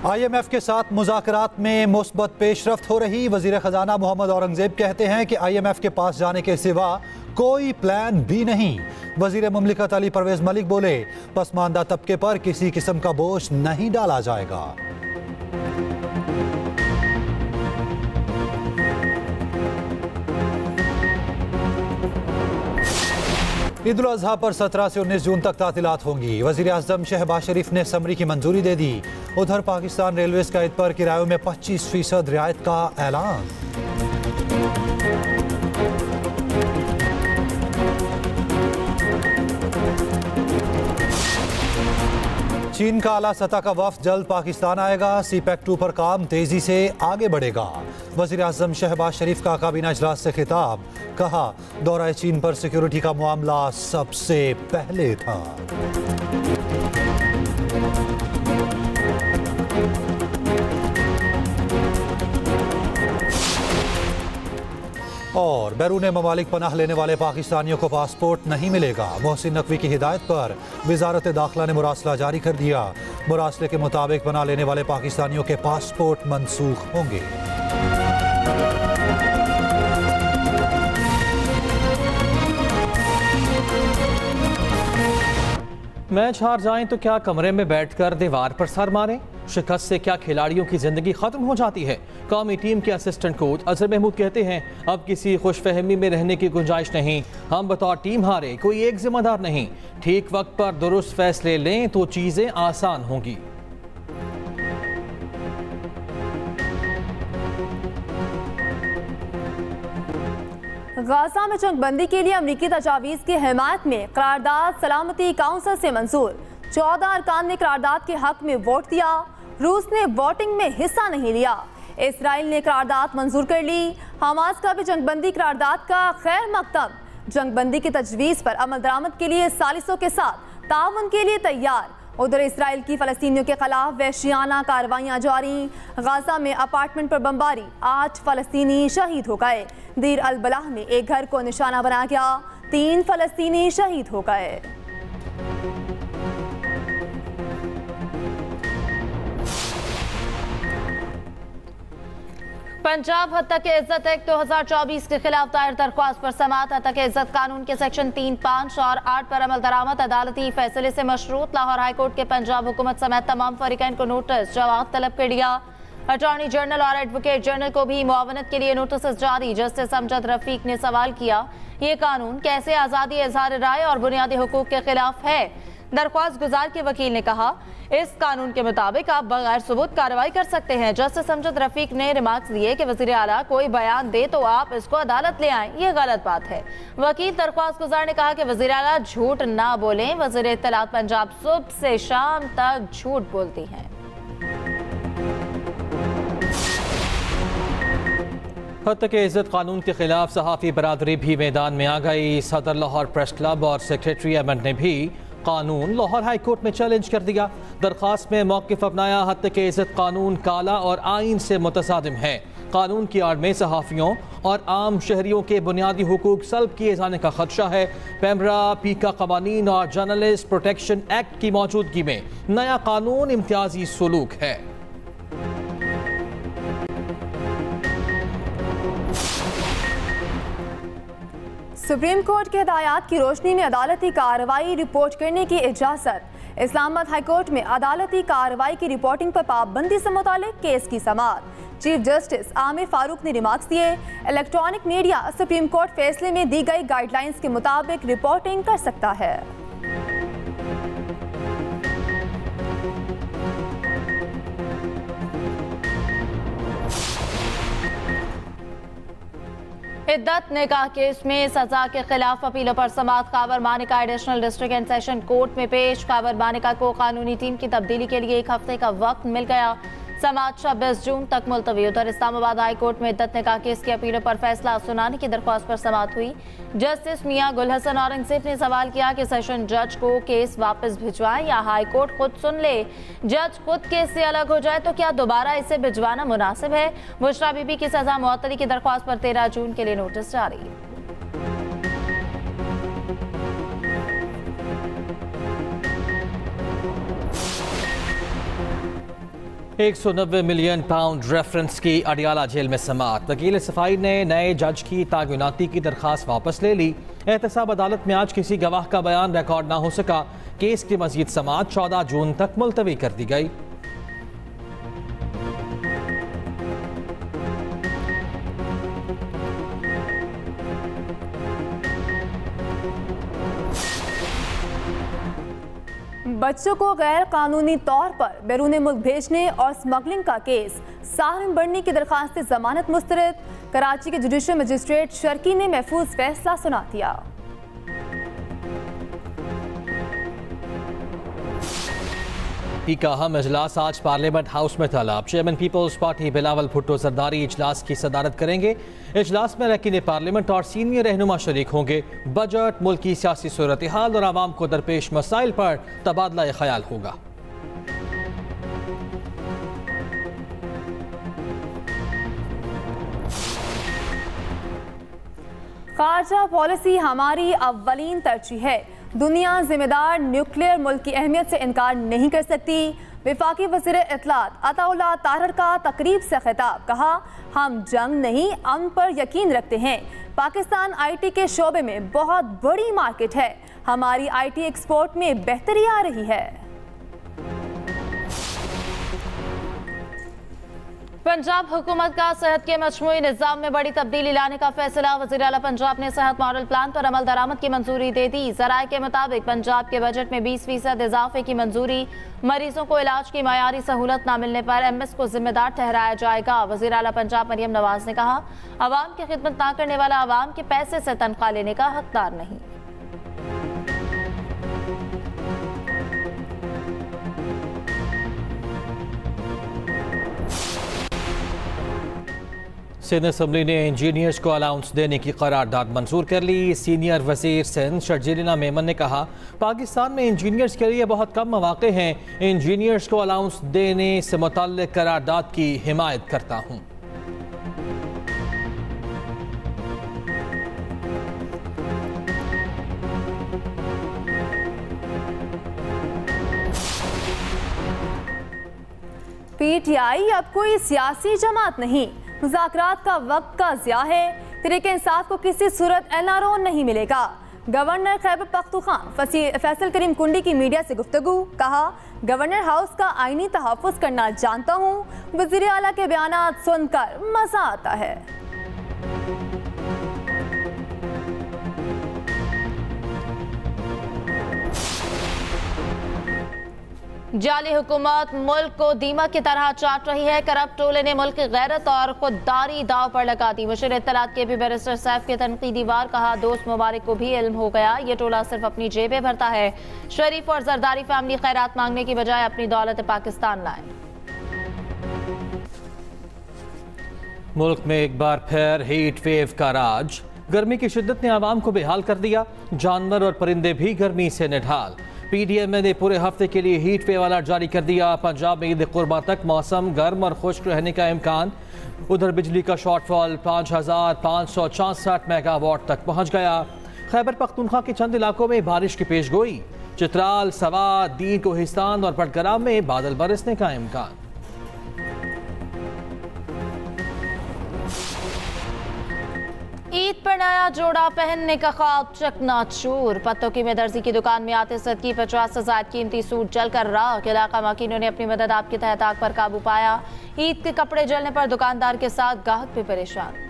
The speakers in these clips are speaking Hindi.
IMF के साथ मुज़ाकरात में मुस्बत पेशरफ्त हो रही। वज़ीर ख़जाना मोहम्मद औरंगज़ेब कहते हैं कि IMF के पास जाने के सिवा कोई प्लान भी नहीं। वज़ीर मुमलिकत अली परवेज़ मलिक बोले, पसमानदा तबके पर किसी किस्म का बोझ नहीं डाला जाएगा। ईद उल अज़हा पर 17 से 19 जून तक तातीलात होंगी। वज़ीर आज़म शहबाज शरीफ ने समरी की मंजूरी दे दी। उधर पाकिस्तान रेलवेज़ का ईद पर किरायों में 25% रियायत का ऐलान। चीन का आला सतह का वफ्द जल्द पाकिस्तान आएगा। CPEC 2 पर काम तेजी से आगे बढ़ेगा। वज़ीर आज़म शहबाज शरीफ का काबीना इजलास से खिताब, कहा दौरा चीन पर सिक्योरिटी का मामला सबसे पहले था। और बैरून ममालिक पनाह लेने वाले पाकिस्तानियों को पासपोर्ट नहीं मिलेगा। मोहसिन नकवी की हिदायत पर वजारत दाखिला ने मुरासला जारी कर दिया। मुरासले के मुताबिक पनाह लेने वाले पाकिस्तानियों के पासपोर्ट मनसूख होंगे। मैच हार जाएं तो क्या कमरे में बैठकर दीवार पर सर मारें? शिकस्त से क्या खिलाड़ियों की जिंदगी खत्म हो जाती है? कौमी टीम के असिस्टेंट कोच अजहर महमूद कहते हैं, अब किसी खुशफहमी में रहने की गुंजाइश नहीं। हम बतौर टीम हारे, कोई एक जिम्मेदार नहीं। ठीक वक्त पर दुरुस्त फैसले लें तो चीजें आसान होंगी। गाजा में जंगबंदी के लिए अमरीकी तजावीज़ की हिमायत में करारदाद सलामती काउंसिल से मंजूर। 14 अरकान ने करारदाद के हक में वोट दिया। रूस ने वोटिंग में हिस्सा नहीं लिया। इसराइल ने करारदाद मंजूर कर ली। हमास का भी जंगबंदी करारदाद का खैर मकतब। जंगबंदी की तजवीज़ पर अमल दरामद के लिए सालिसों के साथ ताउन के लिए तैयार। उधर इसराइल की फ़लस्तीनियों के खिलाफ वहशियाना कार्रवाइयाँ जारी। गाजा में अपार्टमेंट पर बमबारी, 8 फ़लस्तीनी शहीद हो गए। दीर अल बलाह में एक घर को निशाना बनाया गया, 3 फ़लस्तीनी शहीद हो गए। पंजाब हत्तक इज्जत एक्ट 2024 के खिलाफ दायर दरख्वास्त पर समाअत। हत्तक इज्जत कानून के सेक्शन 3, 5 और 8 पर अमल दरामद अदालती फैसले से मशरूत। लाहौर हाईकोर्ट के पंजाब हुकूमत समेत तमाम फरीकैन को नोटिस जवाब तलब कर लिया। अटॉर्नी जनरल और एडवोकेट जनरल को भी मुआवनत के लिए नोटिस जारी। जस्टिस अमजद रफीक ने सवाल किया, ये कानून कैसे आज़ादी इज़हार राय और बुनियादी हुकूक के खिलाफ है? दरख्वास्त गुजार के वकील ने कहा, इस कानून के मुताबिक आप बगैर सबूत कार्रवाई कर सकते हैं। जस्टिस अमजद रफीक ने रिमार्क्स दिए कि वज़ीर आला कोई बयान दे तो आप इसको अदालत ले आएं, ये गलत बात है। वकील दरख्वास्त गुजार ने कहा कि वज़ीर आला झूठ ना बोलें। वज़ीर इत्तलात पंजाब सुबह से शाम तक झूठ बोलती हैं। हत्तक इज्जत कानून के खिलाफ सहाफ़ी बरादरी भी मैदान में आ गई। सदर लाहौर प्रेस क्लब और सेक्रेटरी अहमद ने भी कानून लाहौर हाई कोर्ट में चैलेंज कर दिया। दरख्वास्त में मौक़िफ़ अपनाया, हत्तक इज्जत कानून काला और आइन से मुतसादिम है। कानून की आड़ में सहाफ़ियों और आम शहरियों के बुनियादी हुकूक सल्ब किए जाने का खदशा है। पेमरा, पीका कवानीन और जर्नलिस्ट प्रोटेक्शन एक्ट की मौजूदगी में नया कानून इम्तियाजी सलूक है। सुप्रीम कोर्ट के हिदायत की रोशनी में अदालती कार्रवाई रिपोर्ट करने की इजाज़त। इस्लामाबाद हाई कोर्ट में अदालती कार्रवाई की रिपोर्टिंग पर पाबंदी से मुतालिक केस की समाअत। चीफ जस्टिस आमिर फारूक ने रिमार्क्स दिए, इलेक्ट्रॉनिक मीडिया सुप्रीम कोर्ट फैसले में दी गई गाइडलाइंस के मुताबिक रिपोर्टिंग कर सकता है। इद्दत निकाह केस में सजा के खिलाफ अपीलों पर समाअत। कावर मानिका additional district and session court में पेश। कावर मानिका को कानूनी टीम की तब्दीली के लिए 1 हफ्ते का वक्त मिल गया। समाअत 26 जून तक मुलतवी। उधर इस्लामाबाद हाई कोर्ट में इद्दत निकाह केस की अपीलों पर फैसला सुनाने की दरख्वास्त पर समाअत हुई। जस्टिस मियां गुल हसन औरंगजेब ने सवाल किया कि सेशन जज को केस वापस भिजवाएं या हाई कोर्ट खुद सुन ले। जज खुद केस से अलग हो जाए तो क्या दोबारा इसे भिजवाना मुनासिब है? बुशरा बीबी की सजा मुअत्तली की दरख्वास्त पर 13 जून के लिए नोटिस जारी। 190 मिलियन पाउंड रेफरेंस की अडियाला जेल में समाअत। वकील सफाई ने नए जज की तायुनाती की दरखास्त वापस ले ली। एहतसाब अदालत में आज किसी गवाह का बयान रिकॉर्ड ना हो सका। केस की मजीद समाअत 14 जून तक मुलतवी कर दी गई। बच्चों को गैर कानूनी तौर पर बैरून मुल्क भेजने और स्मगलिंग का केस, साहिम बढ़ने की दरखास्त जमानत मुस्तरद। कराची के जुडिशल मजिस्ट्रेट शर्की ने महफूज फैसला सुना दिया। का अहम इजलास आज पार्लियामेंट हाउस में तलब। Chairman Peoples Party Bilawal Bhutto Zardari इजलास की सदारत करेंगे। इजलास में रकीन पार्लियामेंट और सीनियर रहनुमा शरीक होंगे। बजट, मुल्क की सियासी सूरत हाल और आवाम को दरपेश मसाइल पर तबादला ख्याल होगा। खारजा पॉलिसी हमारी अव्वलीन तरजीह है। दुनिया जिम्मेदार न्यूक्लियर मुल्क की अहमियत से इनकार नहीं कर सकती। वफाकी वज़ीर इत्तलात अताउल्लाह तारर का तकरीब से खिताब, कहा हम जंग नहीं अमन पर यकीन रखते हैं। पाकिस्तान IT के शोबे में बहुत बड़ी मार्केट है। हमारी IT एक्सपोर्ट में बेहतरी आ रही है। पंजाब हुकूमत का सेहत के मजमूई निज़ाम में बड़ी तब्दीली लाने का फैसला। वज़ीर आला पंजाब ने सेहत मॉडल प्लान पर अमल दरामद की मंजूरी दे दी। ज़राए के मुताबिक पंजाब के बजट में 20% इजाफे की मंजूरी। मरीजों को इलाज की मयारी सहूलत न मिलने पर MS को जिम्मेदार ठहराया जाएगा। वज़ीर आला पंजाब मरियम नवाज ने कहा, अवाम की खिदमत न करने वाला अवाम के पैसे से तनख्वाह लेने का हकदार नहीं। सिंध असम्बली ने इंजीनियर्स को अलाउंस देने की करारदाद मंजूर कर ली। सीनियर वजीर सिंध शर्जीलिना मेमन ने कहा, पाकिस्तान में इंजीनियर्स के लिए बहुत कम मौके हैं। इंजीनियर्स को अलाउंस देने से मुताल्लिक करारदाद की हिमायत करता हूँ। PTI अब कोई सियासी जमात नहीं। मुज़ाकरात का वक्त का ज़िया है। तरीके इंसाफ को किसी सूरत NRO नहीं मिलेगा। गवर्नर खैबर पख्तूनख्वा फैसल करीम कुंडी की मीडिया से गुफ्तगू, कहा गवर्नर हाउस का आईनी तहफ़्फ़ुज़ करना जानता हूँ। वज़ीर आला के बयानात सुनकर मज़ा आता है। जाली हुकूमत मुल्क को दीमक की तरह चाट रही है। करप्ट टोले ने मुल्क की गैरत और खुददारी दाव पर लगा दी। मुशीर इत्तलात के भी बैरिस्टर सैफ के तनकीदी वार, कहा दोस्त मुबारक को भी इल्म हो गया, ये टोला सिर्फ अपनी जेबें भरता है। शरीफ और जरदारी फैमिली खैरात मांगने की बजाय अपनी दौलत पाकिस्तान लाए। मुल्क में एक बार फिर हीट वेव का राज। गर्मी की शिद्दत ने आवाम को बेहाल कर दिया। जानवर और परिंदे भी गर्मी से निढाल। PDM ने पूरे हफ्ते के लिए हीट वेव अलर्ट जारी कर दिया। पंजाब में ईद कुर्बा तक मौसम गर्म और खुश्क रहने का इम्कान। उधर बिजली का शॉर्टफॉल 5564 मेगावाट तक पहुंच गया। खैबर पख्तूनख्वा के चंद इलाकों में बारिश की पेशगोई। चित्राल, सवात, दीन, कोहिस्तान और बडगाम में बादल बरसने का इम्कान। ईद पर नया जोड़ा पहनने का ख्वाब चकनाचूर। पत्तों की मेदर्जी की दुकान में आते सदकी 50 से ज़ायद कीमती सूट जलकर राख। इलाका मकीनों ने अपनी मदद आपके तहत आग पर काबू पाया। ईद के कपड़े जलने पर दुकानदार के साथ गाहक भी परेशान।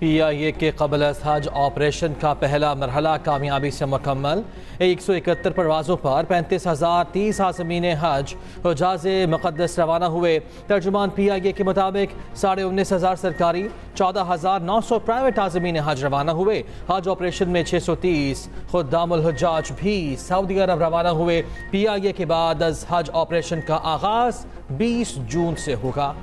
PIA के कबल हज ऑपरेशन का पहला मरहला कामयाबी से मुकम्मल। 171 परवाज़ों पर 35,030 आज़मीन हज हुजाज मुक़द्दस रवाना हुए। तर्जुमान PIA के मुताबिक 19,500 सरकारी, 14,900 प्राइवेट आज़मीन हज रवाना हुए। हज ऑपरेशन में 630 खुद्दामुल हुज्जाज भी सऊदी अरब रवाना हुए। PIA के बाद हज ऑपरेशन का आगाज़ 20 जून से होगा।